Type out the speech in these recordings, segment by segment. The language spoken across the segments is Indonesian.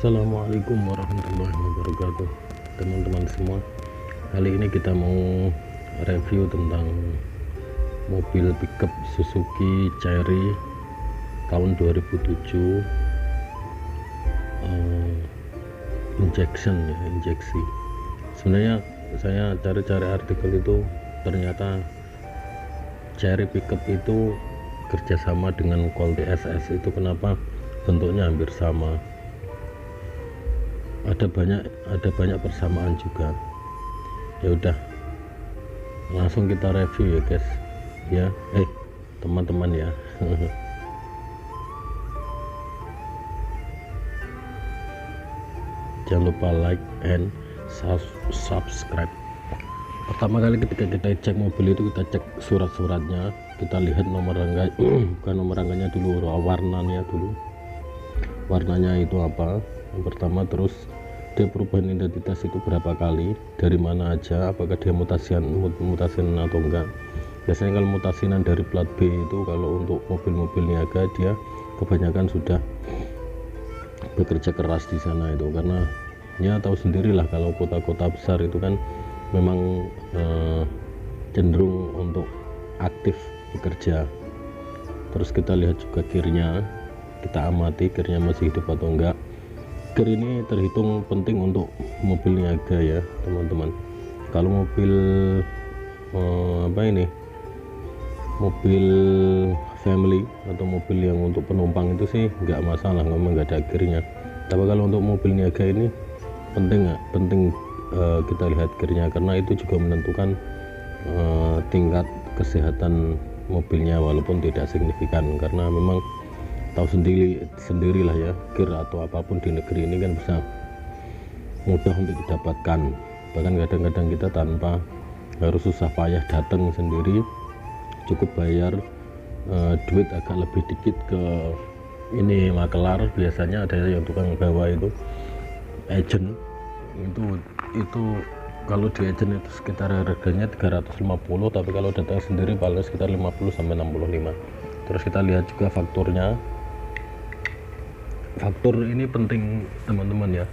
Assalamualaikum warahmatullahi wabarakatuh, teman-teman semua. Kali ini kita mau review tentang mobil pickup Suzuki Cherry tahun 2007, injeksi. Sebenarnya saya cari-cari artikel itu, ternyata Cherry pickup itu kerjasama dengan Colt SS. Itu kenapa bentuknya hampir sama, ada banyak persamaan juga. Ya udah, langsung kita review ya guys ya, teman-teman ya. Jangan lupa like and subscribe. Pertama kali ketika kita cek mobil itu, kita cek surat-suratnya, kita lihat nomor rangka, bukan nomor rangkanya dulu, warnanya dulu, warnanya itu apa yang pertama. Terus dia perubahan identitas itu berapa kali, dari mana aja, apakah dia mutasian atau enggak. Biasanya kalau mutasian dari plat B itu, kalau untuk mobil-mobil niaga, dia kebanyakan sudah bekerja keras di sana itu, karena ya tahu sendirilah kalau kota-kota besar itu kan memang cenderung untuk aktif bekerja. Terus kita lihat juga gearnya, kita amati gearnya masih hidup atau enggak. Gear ini terhitung penting untuk mobil niaga ya teman-teman. Kalau mobil mobil family atau mobil yang untuk penumpang itu sih nggak masalah, memang nggak ada gearnya. Tapi kalau untuk mobil niaga ini penting kita lihat gearnya, karena itu juga menentukan tingkat kesehatan mobilnya, walaupun tidak signifikan, karena memang tahu sendirilah ya, gear atau apapun di negeri ini kan bisa mudah untuk didapatkan. Bahkan kadang-kadang kita tanpa harus susah payah datang sendiri, cukup bayar duit agak lebih dikit ke ini makelar. Biasanya ada yang tukang bawa itu agent, itu kalau di agent itu sekitar harganya 350, tapi kalau datang sendiri paling sekitar 50 sampai 65. Terus kita lihat juga fakturnya. Faktur ini penting teman-teman ya.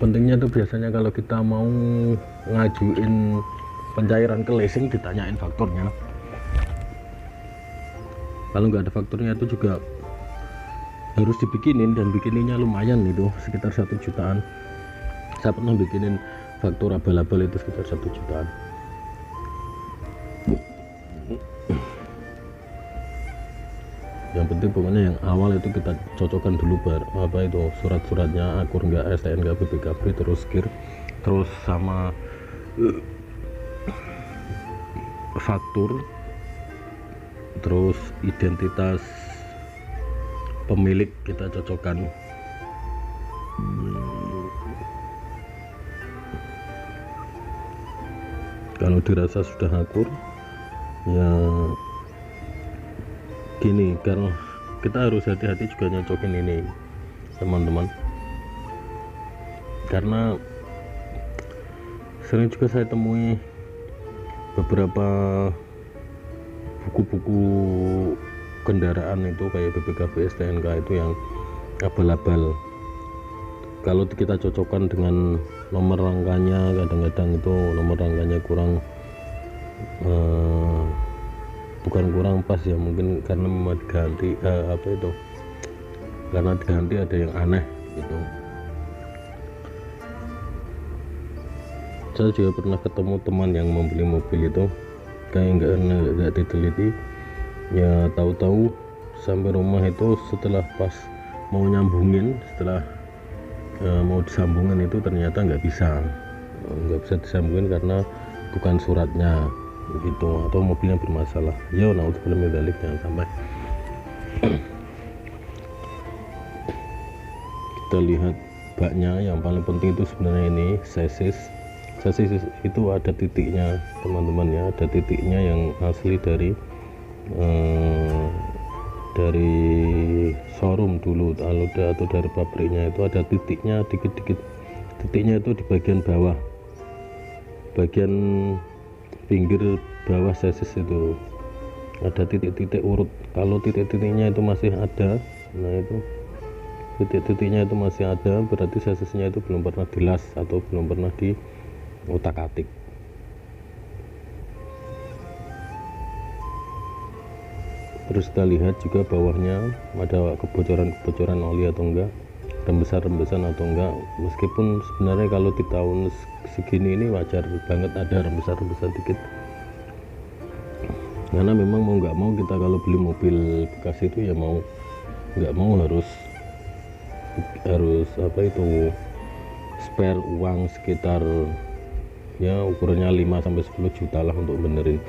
Pentingnya tuh biasanya kalau kita mau ngajuin pencairan ke leasing, ditanyain fakturnya. Kalau nggak ada fakturnya itu juga harus dibikinin, dan bikininnya lumayan itu, sekitar 1 jutaan. Saya pernah bikinin faktur abal-abal itu sekitar 1 jutaan. Yang penting pokoknya yang awal itu kita cocokkan dulu itu surat-suratnya, akur enggak, STNK, BPKB, terus gear, terus sama faktur, terus identitas pemilik kita cocokkan. Kalau dirasa sudah akur ya gini, karena kita harus hati-hati juga nyocokin ini teman-teman, karena sering juga saya temui beberapa buku-buku kendaraan itu kayak BPKB, STNK itu yang abal-abal. Kalau kita cocokkan dengan nomor rangkanya, kadang-kadang itu nomor rangkanya bukan kurang pas ya, mungkin karena memang diganti karena diganti ada yang aneh gitu. Saya juga pernah ketemu teman yang membeli mobil itu kayak nggak diteliti ya, tahu-tahu sampai rumah itu setelah pas mau nyambungin, setelah mau disambungin itu ternyata nggak bisa disambungin karena bukan suratnya gitu, atau mobilnya bermasalah. Ya naudzubillah min dzalik, jangan sampai. Kita lihat baknya, yang paling penting itu sebenarnya ini sasis itu ada titiknya teman-teman ya, ada titiknya yang asli dari showroom dulu, atau dari pabriknya itu ada titiknya, dikit-dikit titiknya itu di bagian bawah, bagian pinggir bawah sasis itu ada titik-titik urut. Kalau titik-titiknya itu masih ada, nah itu titik-titiknya itu masih ada, berarti sasisnya itu belum pernah dilas atau belum pernah diutak-atik. Terus kita lihat juga bawahnya ada kebocoran oli atau enggak, rembesan atau enggak. Meskipun sebenarnya kalau di tahun segini ini wajar banget ada rembesan dikit, karena memang mau nggak mau kita kalau beli mobil bekas itu ya mau nggak mau harus apa itu spare uang sekitar ya ukurannya 5-10 juta lah untuk benerin.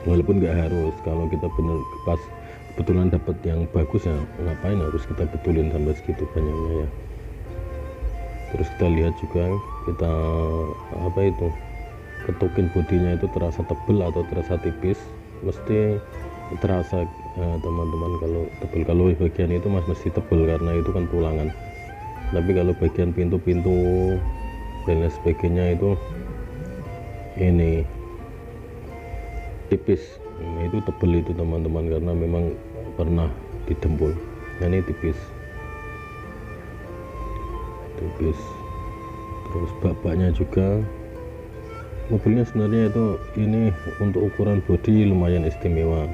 Walaupun nggak harus, kalau kita bener pas kebetulan dapat yang bagus ya ngapain harus kita betulin sampai segitu banyaknya ya. Terus kita lihat juga, kita apa itu ketukin bodinya itu terasa tebel atau terasa tipis, mesti terasa teman-teman. Kalau tebel, kalau bagian itu mesti tebel karena itu kan tulangan. Tapi kalau bagian pintu-pintu dan lain sebagainya itu ini tipis. Nah, itu tebel itu teman-teman, karena memang pernah didempul. Nah, ini tipis. Terus bapaknya juga, mobilnya sebenarnya itu ini untuk ukuran bodi lumayan istimewa.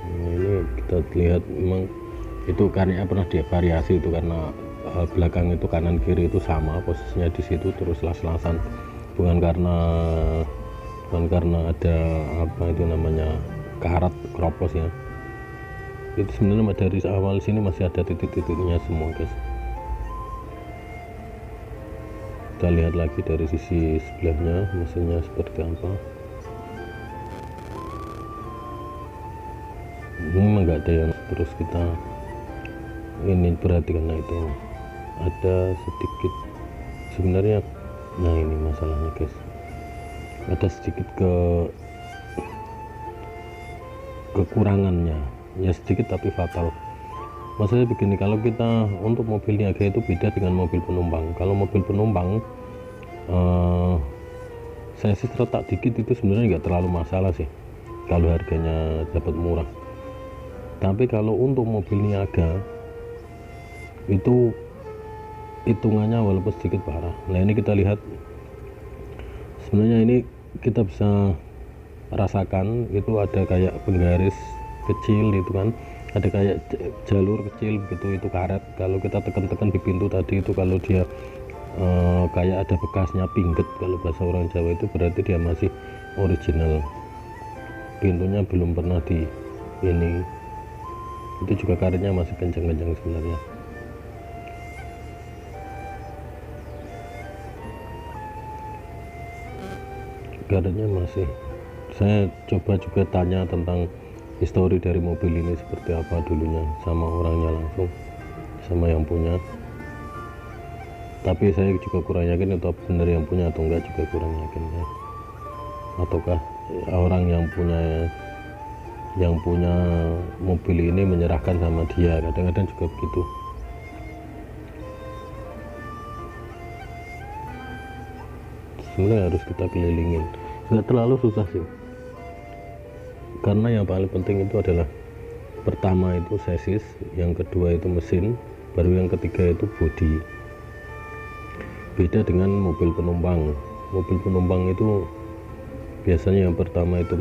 Nah, ini kita lihat memang itu karena pernah divariasi itu, karena belakang itu kanan kiri itu sama posisinya di situ, terus las-lasan, bukan karena ada apa itu namanya karat kropos ya. Itu sebenarnya dari awal sini masih ada titik-titiknya semua guys. Kita lihat lagi dari sisi sebelahnya mesinnya seperti apa. Ini memang nggak ada yang, terus kita ini perhatikan, nah itu ada sedikit sebenarnya. Nah ini masalahnya guys, ada sedikit kekurangannya ya, sedikit tapi fatal. Maksudnya begini, kalau kita untuk mobil niaga itu beda dengan mobil penumpang. Kalau mobil penumpang chassis retak dikit itu sebenarnya nggak terlalu masalah sih kalau harganya dapat murah. Tapi kalau untuk mobil niaga itu hitungannya walaupun sedikit parah. Nah ini kita lihat, sebenarnya ini kita bisa rasakan itu ada kayak penggaris kecil itu kan, ada kayak jalur kecil begitu, itu karet. Kalau kita tekan-tekan di pintu tadi itu, kalau dia kayak ada bekasnya pingget, kalau bahasa orang Jawa itu berarti dia masih original, pintunya belum pernah di ini. Itu juga karetnya masih kencang-kencang sebenarnya. Karetnya masih, saya coba juga tanya tentang histori dari mobil ini seperti apa dulunya sama orangnya langsung, sama yang punya. Tapi saya juga kurang yakin itu benar yang punya atau enggak, juga kurang yakin ya. Ataukah orang yang punya mobil ini menyerahkan sama dia, kadang-kadang juga begitu. Sebenarnya harus kita kelilingin, nggak terlalu susah sih, karena yang paling penting itu adalah pertama itu chassis, yang kedua itu mesin, baru yang ketiga itu bodi. Beda dengan mobil penumpang. Mobil penumpang itu biasanya yang pertama itu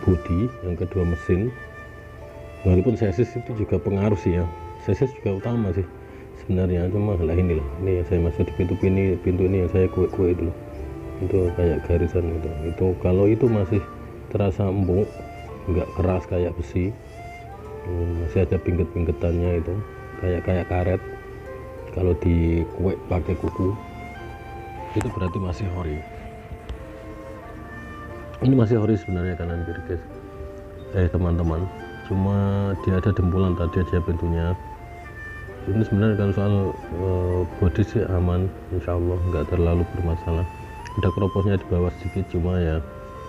bodi, yang kedua mesin. Walaupun chassis itu juga pengaruh sih ya, chassis juga utama sih sebenarnya, cuma lah ini yang saya masuk di pintu ini yang saya kue itu loh, itu kayak garisan itu kalau itu masih terasa empuk, nggak keras kayak besi, masih ada pingget-pinggetannya itu kayak karet. Kalau di kue pakai kuku itu berarti masih ori. Ini masih ori sebenarnya kanan kiri guys, teman-teman, cuma dia ada dempulan tadi aja pintunya. Ini sebenarnya kalau soal bodi sih aman, insya Allah nggak terlalu bermasalah. Ada keroposnya di bawah sedikit, cuma ya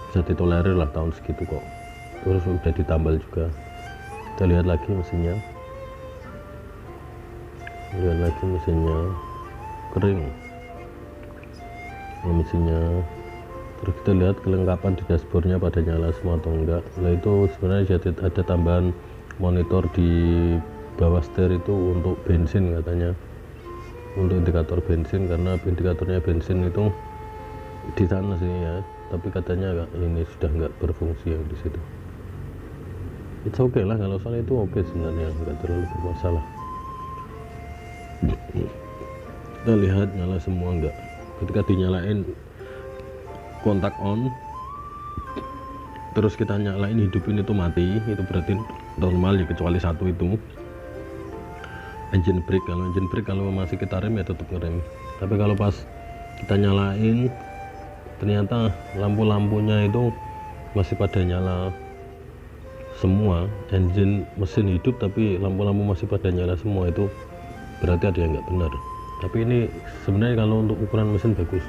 bisa ditolerir lah tahun segitu kok. Terus udah ditambal juga. Kita lihat lagi mesinnya, kering ya mesinnya. Terus kita lihat kelengkapan di dashboardnya pada nyala semua atau enggak. Nah itu sebenarnya ada tambahan monitor di bawah setir itu untuk bensin katanya, untuk indikator bensin, karena indikatornya bensin itu di sana sih ya, tapi katanya ini sudah nggak berfungsi yang di situ. It's okay lah, kalau soal itu oke sebenarnya, nggak terlalu bermasalah. Kita lihat nyala semua enggak. Ketika dinyalain kontak on, terus kita nyalain hidupin itu mati, itu berarti normal ya, kecuali satu itu engine brake. Kalau engine brake kalau masih kita rem ya tetap ngerem, tapi kalau pas kita nyalain ternyata lampu-lampunya itu masih pada nyala semua, engine mesin hidup tapi lampu-lampu masih pada nyala semua, itu berarti ada yang nggak benar. Tapi ini sebenarnya kalau untuk ukuran mesin bagus,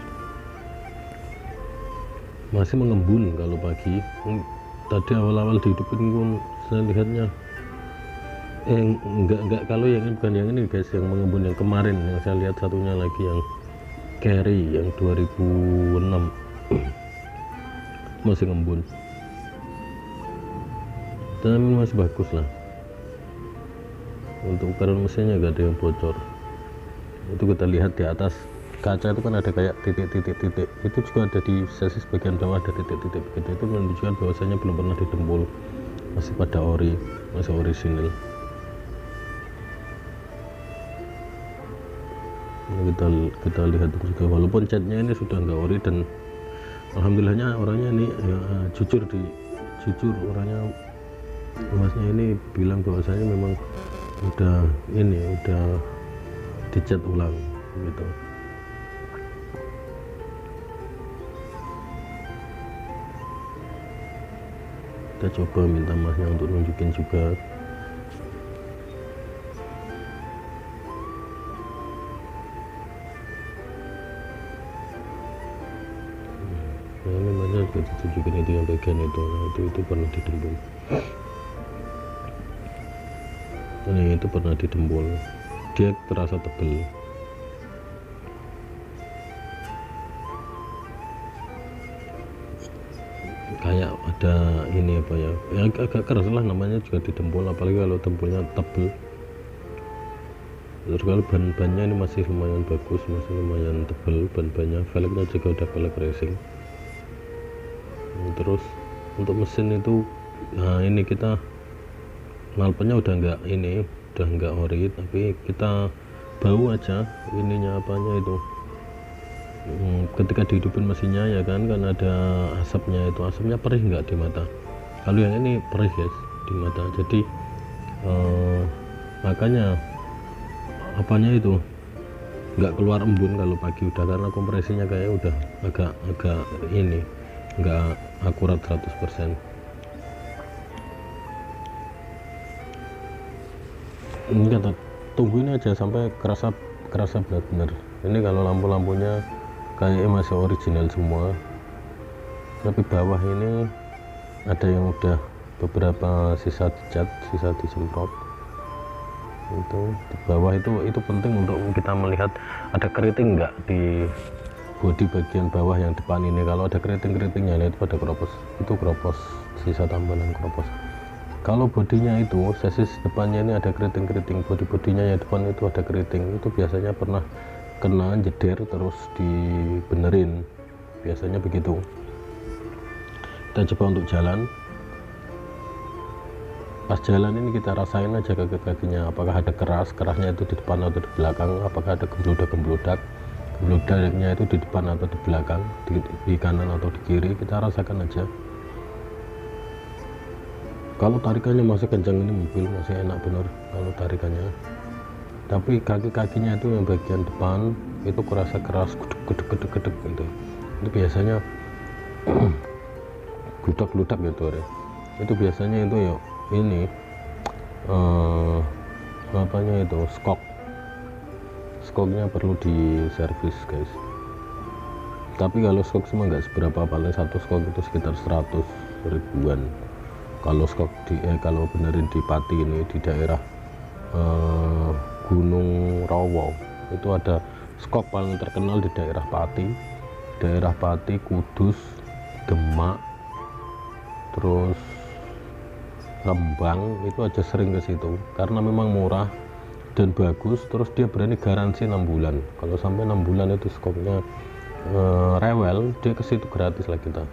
masih mengembun kalau pagi. Tadi awal-awal dihidupin pun saya lihatnya enggak, kalau yang ini bukan yang ini guys, yang mengembun yang kemarin yang saya lihat, satunya lagi yang carry yang 2006 masih ngembun, dan masih bagus lah. Untuk ukuran mesinnya gak ada yang bocor. Itu kita lihat di atas kaca itu kan ada kayak titik-titik, itu juga ada di chassis bagian bawah, ada titik-titik begitu. Itu menunjukkan bahwasanya belum pernah didembul, masih pada ori, masih orisinil. Kita lihat juga, walaupun catnya ini sudah nggak ori, dan alhamdulillahnya orangnya ini ya, jujur orangnya, masnya ini bilang bahwasanya memang udah dicat ulang gitu. Kita coba minta masnya untuk nunjukin juga. Nah, ini masnya juga ditunjukin itu yang bagian itu. Nah, itu pernah didembul. Nah, itu pernah didembul, dia terasa tebel. Kayak ada ini apa ya, agak keras lah, namanya juga didembul, apalagi kalau dembulnya tebel. Terus kalau ban-bannya ini masih lumayan bagus, masih lumayan tebel ban-bannya, velgnya juga udah velg racing. Terus untuk mesin itu, nah ini kita knalpotnya udah nggak ori, tapi kita bau aja ininya apanya itu. Ketika dihidupin mesinnya ya kan ada asapnya, itu asapnya perih nggak di mata. Kalau yang ini perih guys di mata, jadi makanya apanya itu nggak keluar embun kalau pagi udah, karena kompresinya kayak udah agak ini nggak akurat 100%. Ini kata tungguin aja sampai kerasa benar-benar. Ini kalau lampu-lampunya kayaknya masih original semua, tapi bawah ini ada yang udah beberapa sisa dicat, sisa disemprot. Itu di bawah itu penting untuk kita melihat ada keriting nggak di bodi bagian bawah yang depan ini. Kalau ada keriting-keritingnya itu pada keropos, itu keropos, sisa tambahan keropos. Kalau bodinya itu chassis depannya ini ada keriting-keriting, bodinya yang depan itu ada keriting, itu biasanya pernah kena jeder terus dibenerin, biasanya begitu. Kita coba untuk jalan. Pas jalan ini kita rasain aja kaki-kakinya, apakah ada kerasnya itu di depan atau di belakang, apakah ada gembludaknya itu di depan atau di belakang, di kanan atau di kiri, kita rasakan aja. Kalau tarikannya masih kencang, ini mobil masih enak bener kalau tarikannya. Tapi kaki-kakinya itu yang bagian depan itu kerasa keras, gedek gitu. Itu biasanya gludak gitu ya. Itu biasanya itu ya ini apanya itu skoknya perlu diservis guys. Tapi kalau skok semua nggak seberapa, paling satu skok itu sekitar 100 ribuan. Kalau skok kalau benerin di Pati ini, di daerah Gunung Rawo, itu ada skok paling terkenal di daerah Pati, Kudus, Demak, terus Rembang itu aja sering ke situ karena memang murah dan bagus, terus dia berani garansi 6 bulan. Kalau sampai 6 bulan itu skopnya rewel, dia ke situ gratis lah kita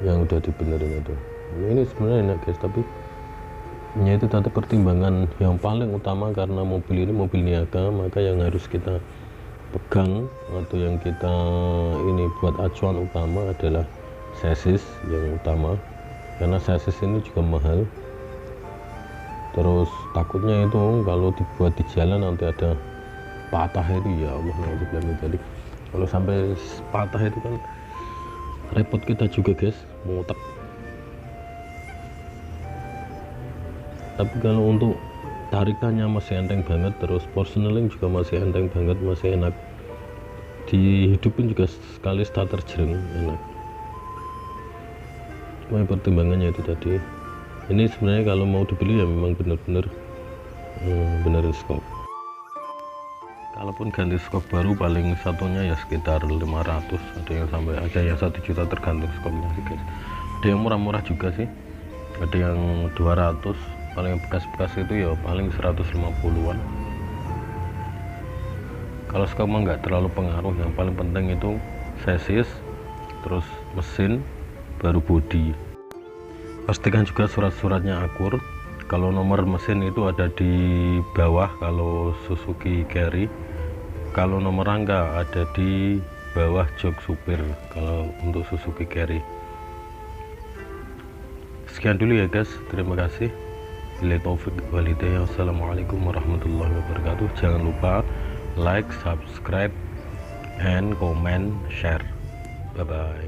yang udah dibenerin itu. Ini sebenarnya enak guys, tapi ya itu tadi pertimbangan yang paling utama, karena mobil ini mobil niaga, maka yang harus kita pegang atau yang kita ini buat acuan utama adalah chassis yang utama, karena chassis ini juga mahal. Terus takutnya itu kalau dibuat di jalan nanti ada patah itu, ya Allah, jadi kalau sampai patah itu kan repot kita juga guys, mutek. Tapi kalau untuk tarikannya masih enteng banget, terus portioning juga masih enteng banget, masih enak dihidupin juga, sekali starter jreng enak. Cuma pertimbangannya itu tadi. Ini sebenarnya kalau mau dibeli ya memang bener-bener benerin skop. Kalaupun ganti skop baru paling satunya ya sekitar 500, ada yang sampai ada yang 1 juta tergantung skopnya sih guys. Ada yang murah-murah juga sih, ada yang 200, paling bekas-bekas itu ya paling 150-an. Kalau skop mah nggak terlalu pengaruh, yang paling penting itu chassis, terus mesin, baru bodi. Pastikan juga surat-suratnya akur. Kalau nomor mesin itu ada di bawah kalau Suzuki Carry, kalau nomor rangka ada di bawah jok supir kalau untuk Suzuki Carry. Sekian dulu ya guys, terima kasih. Bila taufik wal hidayah. Assalamualaikum warahmatullahi wabarakatuh. Jangan lupa like, subscribe, and comment, share. Bye bye.